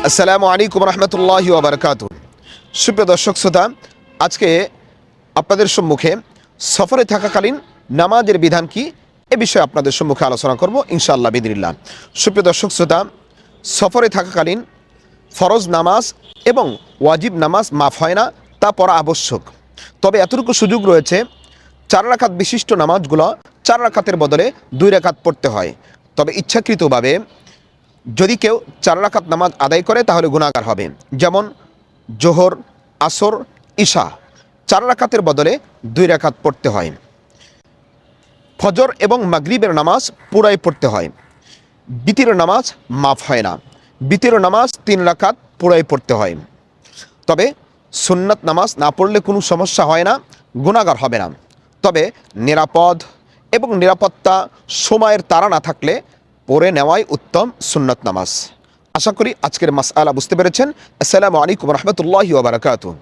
আসসালামু আলাইকুম রহমতুল্লাহি ওয়া বারাকাতুহু। সুপ্রিয় দর্শক শ্রোতা, আজকে আপনাদের সম্মুখে সফরে থাকাকালীন নামাজের বিধান কি এ বিষয়ে আপনাদের সম্মুখে আলোচনা করব ইনশাআল্লাহ বিদিনিল্লাহ। সুপ্রিয় দর্শক শ্রোতা, সফরে থাকাকালীন ফরজ নামাজ এবং ওয়াজিব নামাজ মাফ হয় না, তা পড়া আবশ্যক। তবে এতটুকু সুযোগ রয়েছে, 4 রাকাত বিশিষ্ট নামাজগুলো 4 রাকাতের বদলে 2 রাকাত পড়তে হয়। তবে ইচ্ছাকৃতভাবে যদি কেউ 4 রাকাত নামাজ আদায় করে তাহলে গুনাহগার হবে। যেমন জোহর, আসর, ইশা 4 রাকাতের বদলে 2 রাকাত পড়তে হয়। ফজর এবং মাগরিবের নামাজ পুরাই পড়তে হয়। বিতিরের নামাজ মাফ হয় না। বিতিরের নামাজ 3 রাকাত পুরাই পড়তে হয়। তবে সুন্নাত নামাজ না পড়লে কোনো সমস্যা হয় না, গুনাহগার হবে না। তবে নিরাপদ এবং নিরাপত্তা সময়ের তাড়া না থাকলে পড়ে নেওয়াই উত্তম সুন্নাত নামাজ। আশা করি আজকের মাসআলা বুঝতে পেরেছেন। আসসালামু আলাইকুম রহমতুল্লাহি ওয়া বারাকাতুহু।